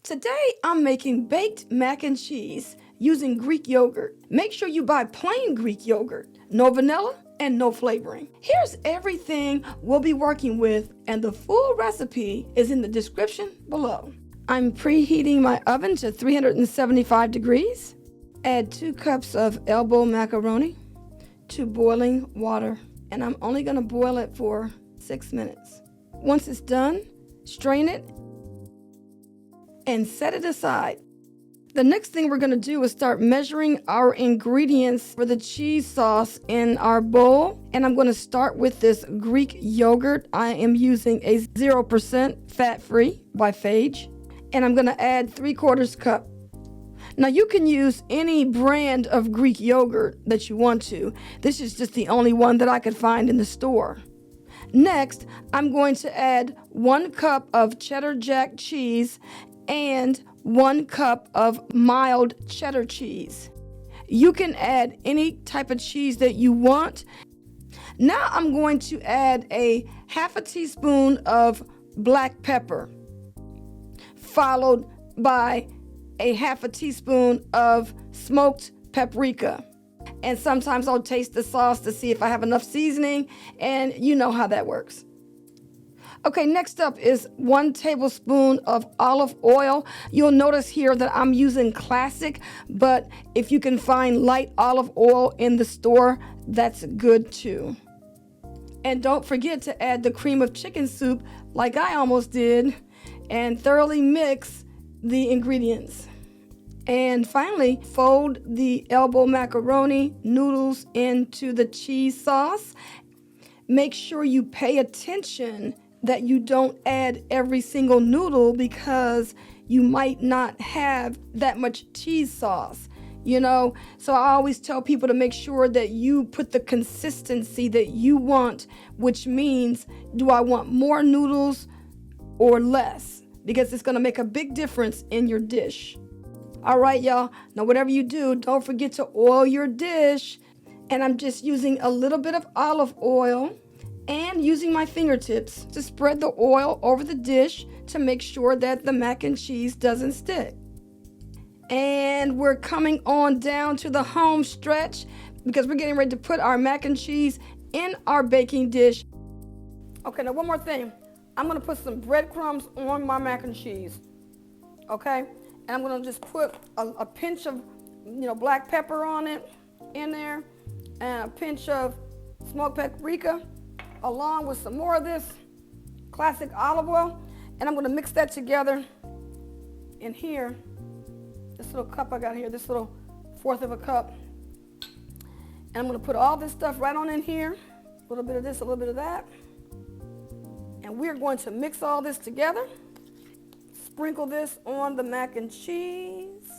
Today I'm making baked mac and cheese using Greek yogurt. Make sure you buy plain Greek yogurt, no vanilla and no flavoring. Here's everything we'll be working with, and the full recipe is in the description below. I'm preheating my oven to 375 degrees. Add 2 cups of elbow macaroni to boiling water, and I'm only going to boil it for 6 minutes. Once it's done, strain it and set it aside. The next thing we're going to do is start measuring our ingredients for the cheese sauce in our bowl. And I'm going to start with this Greek yogurt. I am using a 0% fat-free by Phage. And I'm going to add 3/4 cup. Now you can use any brand of Greek yogurt that you want to. This is just the only one that I could find in the store. Next, I'm going to add 1 cup of cheddar jack cheese and 1 cup of mild cheddar cheese. You can add any type of cheese that you want. Now I'm going to add a 1/2 teaspoon of black pepper, followed by a 1/2 teaspoon of smoked paprika. And sometimes I'll taste the sauce to see if I have enough seasoning, and you know how that works. Okay, next up is 1 tablespoon of olive oil. You'll notice here that I'm using classic, but if you can find light olive oil in the store, that's good too. And don't forget to add the cream of chicken soup like I almost did, and thoroughly mix the ingredients. And finally, fold the elbow macaroni noodles into the cheese sauce. Make sure you pay attention that you don't add every single noodle, because you might not have that much cheese sauce, So I always tell people to make sure that you put the consistency that you want, which means, do I want more noodles or less? Because it's going to make a big difference in your dish. All right, y'all. Now, whatever you do, don't forget to oil your dish. And I'm just using a little bit of olive oil and using my fingertips to spread the oil over the dish to make sure that the mac and cheese doesn't stick. And we're coming on down to the home stretch, because we're getting ready to put our mac and cheese in our baking dish. Okay, now one more thing. I'm going to put some breadcrumbs on my mac and cheese. Okay? And I'm going to just put a pinch of, black pepper on it in there, and a pinch of smoked paprika, along with some more of this classic olive oil. And I'm going to mix that together in here. This little cup I got here, this little 1/4 cup. And I'm going to put all this stuff right on in here. A little bit of this, a little bit of that. And we're going to mix all this together. Sprinkle this on the mac and cheese.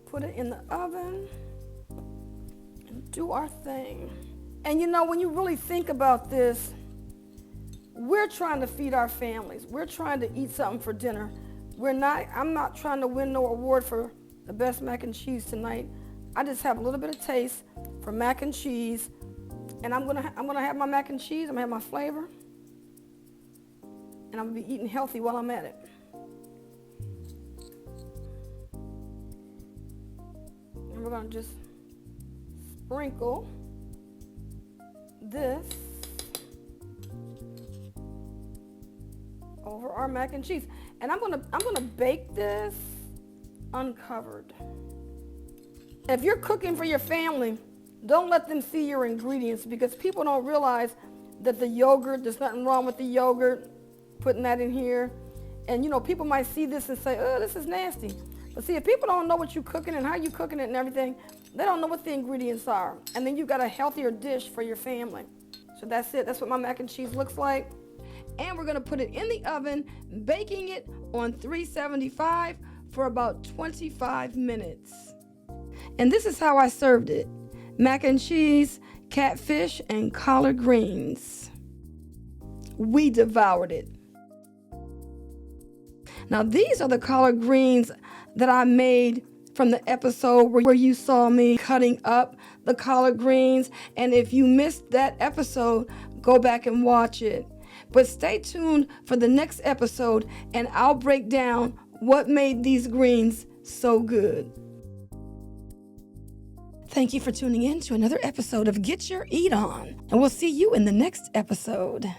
Put it in the oven. And do our thing. And when you really think about this, we're trying to feed our families. We're trying to eat something for dinner. I'm not trying to win no award for the best mac and cheese tonight. I just have a little bit of taste for mac and cheese. And I'm gonna have my mac and cheese. I'm gonna have my flavor. And I'm gonna be eating healthy while I'm at it. And we're gonna just sprinkle this over our mac and cheese. And I'm gonna bake this uncovered. If you're cooking for your family, don't let them see your ingredients, because people don't realize that the yogurt, there's nothing wrong with the yogurt, putting that in here. And people might see this and say, oh, this is nasty. But see, if people don't know what you're cooking and how you're cooking it and everything, they don't know what the ingredients are. And then you've got a healthier dish for your family. So that's it. That's what my mac and cheese looks like. And we're going to put it in the oven, baking it on 375 for about 25 minutes. And this is how I served it. Mac and cheese, catfish, and collard greens. We devoured it. Now, these are the collard greens that I made from the episode where you saw me cutting up the collard greens. And if you missed that episode, go back and watch it. But stay tuned for the next episode, and I'll break down what made these greens so good. Thank you for tuning in to another episode of Get Your Eat On, and we'll see you in the next episode.